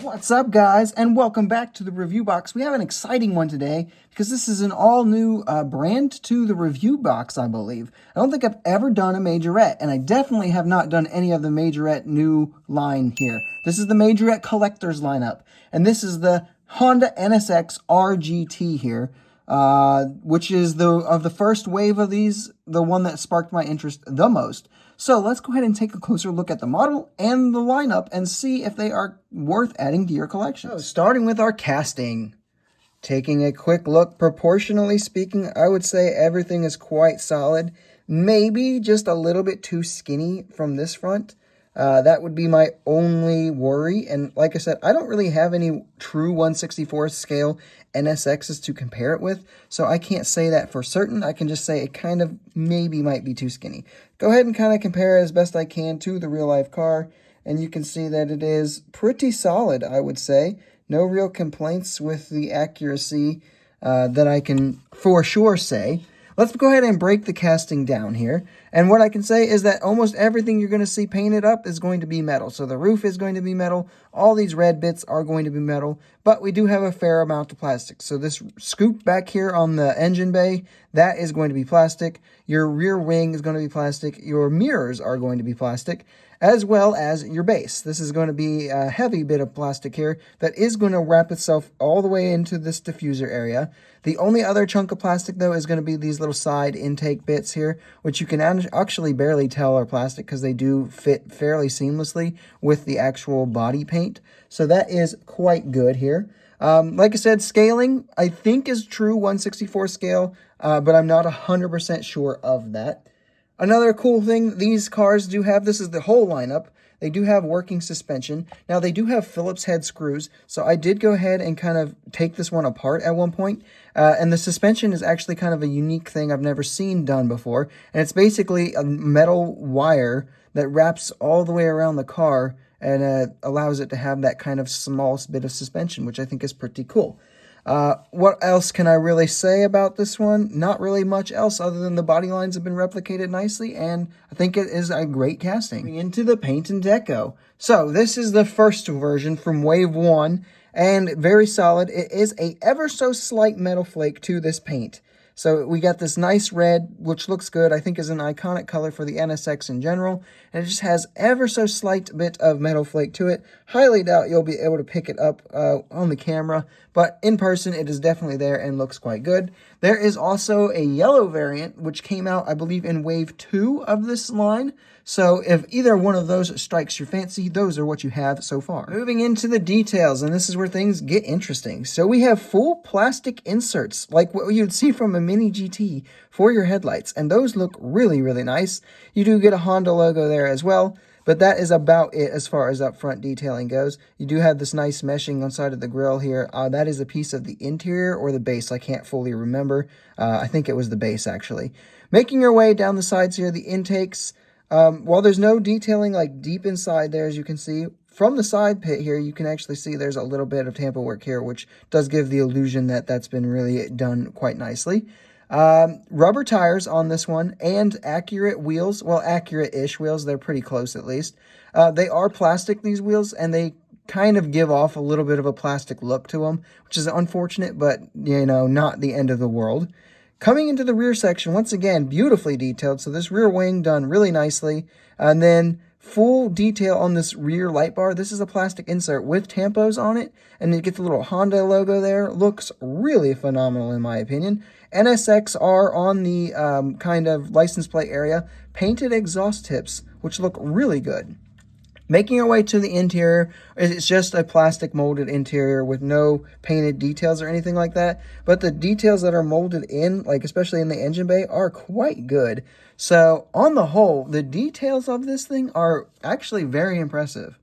What's up, guys, and welcome back to the review box. We have an exciting one today because this is an all-new brand to the review box, I believe. I don't think I've ever done a Majorette, and I definitely have not done any of the Majorette new line here. This is the Majorette Collector's lineup, and this is the Honda NSX-R GT here, which is the first wave of these, the one that sparked my interest the most. So let's go ahead and take a closer look at the model and the lineup and see if they are worth adding to your collection. So starting with our casting, taking a quick look, proportionally speaking, I would say everything is quite solid. Maybe just a little bit too skinny from this front. That would be my only worry. And like I said, I don't really have any true 1/64 scale NSXs to compare it with, so I can't say that for certain. I can just say it kind of maybe might be too skinny. Go ahead and kind of compare as best I can to the real life car, and you can see that it is pretty solid, I would say. No real complaints with the accuracy that I can for sure say. Let's go ahead and break the casting down here. And what I can say is that almost everything you're going to see painted up is going to be metal. So the roof is going to be metal. All these red bits are going to be metal. But we do have a fair amount of plastic. So this scoop back here on the engine bay, that is going to be plastic. Your rear wing is going to be plastic. Your mirrors are going to be plastic, as well as your base. This is going to be a heavy bit of plastic here that is going to wrap itself all the way into this diffuser area. The only other chunk of plastic, though, is going to be these little side intake bits here, which you can actually barely tell are plastic because they do fit fairly seamlessly with the actual body paint. So that is quite good here. Like I said, scaling, I think, is true 1/64 scale, but I'm not 100% sure of that. Another cool thing these cars do have, this is the whole lineup, they do have working suspension. Now, they do have Phillips head screws, so I did go ahead and kind of take this one apart at one point. And the suspension is actually kind of a unique thing I've never seen done before. And it's basically a metal wire that wraps all the way around the car and allows it to have that kind of small bit of suspension, which I think is pretty cool. What else can I really say about this one? Not really much else other than the body lines have been replicated nicely, and I think it is a great casting. Into the paint and deco. So this is the first version from Wave 1, and very solid. It is a ever so slight metal flake to this paint. So we got this nice red, which looks good. I think is an iconic color for the NSX in general. And it just has ever so slight bit of metal flake to it. Highly doubt you'll be able to pick it up on the camera. But in person, it is definitely there and looks quite good. There is also a yellow variant, which came out, I believe, in Wave 2 of this line. So if either one of those strikes your fancy, those are what you have so far. Moving into the details, and this is where things get interesting. So we have full plastic inserts, like what you'd see from a Mini GT for your headlights, and those look really, really nice. You do get a Honda logo there as well, but that is about it as far as upfront detailing goes. You do have this nice meshing on side of the grille here. That is a piece of the interior or the base. I can't fully remember. I think it was the base, actually. Making your way down the sides here, the intakes. While there's no detailing like deep inside there, as you can see, from the side pit here, you can actually see there's a little bit of tamper work here, which does give the illusion that that's been really done quite nicely. Rubber tires on this one and accurate wheels. Well, accurate-ish wheels. They're pretty close at least. They are plastic, these wheels, and they kind of give off a little bit of a plastic look to them, which is unfortunate, but, you know, not the end of the world. Coming into the rear section, once again, beautifully detailed. So this rear wing done really nicely. And then full detail on this rear light bar. This is a plastic insert with tampos on it. And you get the little Honda logo there. Looks really phenomenal in my opinion. NSX-R on the kind of license plate area. Painted exhaust tips, which look really good. Making our way to the interior, it's just a plastic molded interior with no painted details or anything like that. But the details that are molded in, like especially in the engine bay, are quite good. So on the whole, the details of this thing are actually very impressive.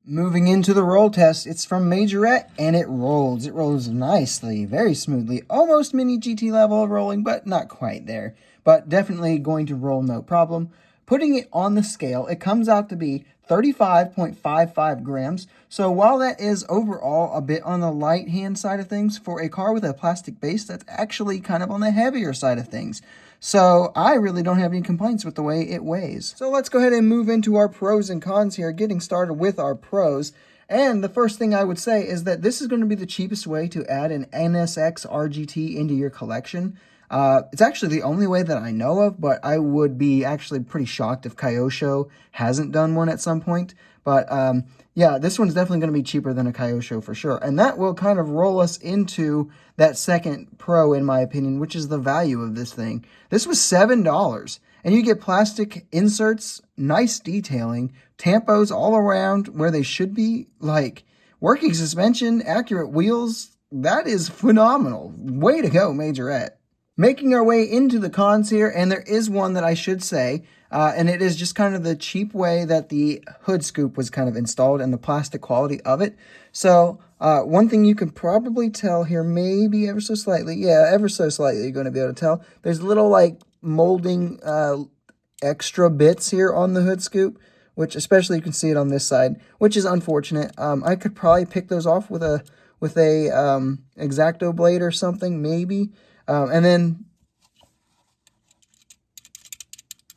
Moving into the roll test, it's from Majorette, and it rolls. It rolls nicely, very smoothly. Almost Mini GT level of rolling, but not quite there. But definitely going to roll no problem. putting it on the scale, it comes out to be 35.55 grams. So while that is overall a bit on the light hand side of things, for a car with a plastic base, that's actually kind of on the heavier side of things. So I really don't have any complaints with the way it weighs. So let's go ahead and move into our pros and cons here, getting started with our pros. And the first thing I would say is that this is going to be the cheapest way to add an NSX-R GT into your collection. It's actually the only way that I know of, but I would be actually pretty shocked if Kyosho hasn't done one at some point. But yeah, this one's definitely going to be cheaper than a Kyosho for sure. And that will kind of roll us into that second pro, in my opinion, which is the value of this thing. This was $7, and you get plastic inserts, nice detailing, tampos all around where they should be, like working suspension, accurate wheels. That is phenomenal. Way to go, Majorette. Making our way into the cons here, and there is one that I should say, and it is just kind of the cheap way that the hood scoop was kind of installed and the plastic quality of it. So one thing you can probably tell here, maybe ever so slightly, yeah, ever so slightly you're going to be able to tell, there's little like molding extra bits here on the hood scoop, which especially you can see it on this side, which is unfortunate. I could probably pick those off with a X-Acto blade or something, maybe. And then,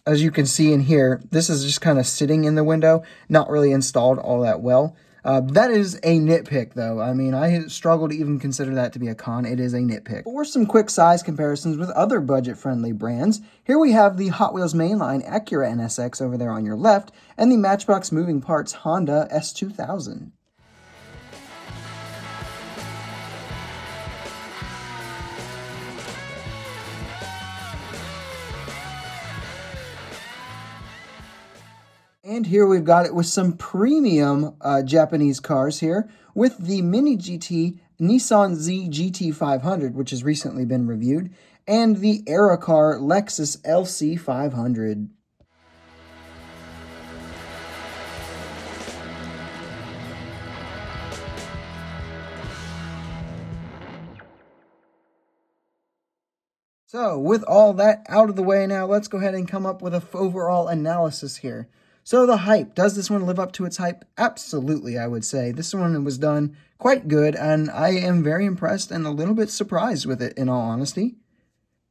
as you can see in here, this is just kind of sitting in the window, not really installed all that well. That is a nitpick, though. I mean, I struggle to even consider that to be a con. It is a nitpick. For some quick size comparisons with other budget-friendly brands, here we have the Hot Wheels mainline Acura NSX over there on your left, and the Matchbox Moving Parts Honda S2000. And here we've got it with some premium Japanese cars here with the Mini GT Nissan Z GT 500, which has recently been reviewed, and the Era car Lexus LC 500. So with all that out of the way now, let's go ahead and come up with an overall analysis here. So the hype, does this one live up to its hype? Absolutely, I would say. This one was done quite good, and I am very impressed and a little bit surprised with it, in all honesty.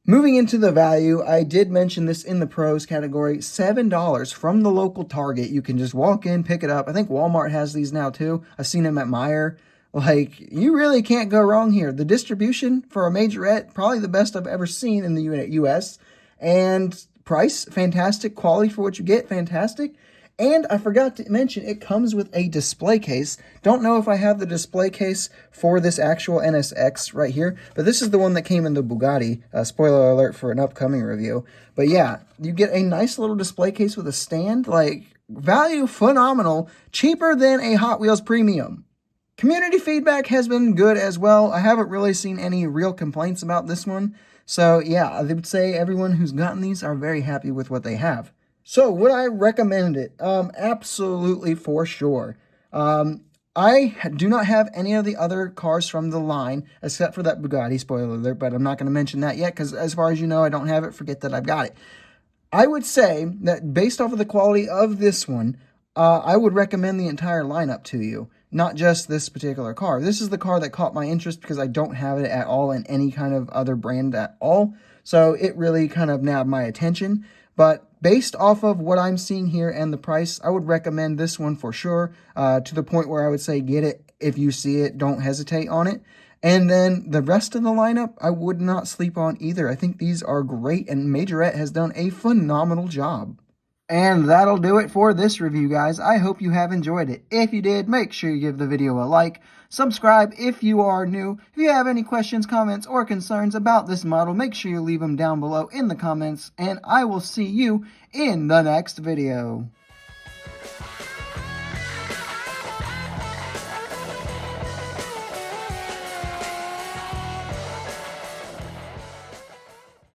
Moving into the value, I did mention this in the pros category, $7 from the local Target. You can just walk in, pick it up. I think Walmart has these now too. I've seen them at Meijer. Like, you really can't go wrong here. The distribution for a Majorette, probably the best I've ever seen in the US. And price, fantastic. Quality for what you get, fantastic. And I forgot to mention, it comes with a display case. Don't know if I have the display case for this actual NSX right here, but this is the one that came in the Bugatti. Spoiler alert for an upcoming review. But yeah, you get a nice little display case with a stand. Like, value phenomenal. Cheaper than a Hot Wheels Premium. Community feedback has been good as well. I haven't really seen any real complaints about this one. So yeah, I would say everyone who's gotten these are very happy with what they have. So would I recommend it? Absolutely, for sure. I do not have any of the other cars from the line, except for that Bugatti, spoiler alert, but I'm not going to mention that yet, because as far as you know, I don't have it. Forget that I've got it. I would say that based off of the quality of this one, I would recommend the entire lineup to you, not just this particular car. This is the car that caught my interest because I don't have it at all in any kind of other brand at all. So it really kind of nabbed my attention. But based off of what I'm seeing here and the price, I would recommend this one for sure, to the point where I would say get it if you see it, don't hesitate on it. And then the rest of the lineup, I would not sleep on either. I think these are great, and Majorette has done a phenomenal job. And that'll do it for this review, guys. I hope you have enjoyed it. If you did, make sure you give the video a like. Subscribe if you are new. If you have any questions, comments, or concerns about this model, make sure you leave them down below in the comments. And I will see you in the next video.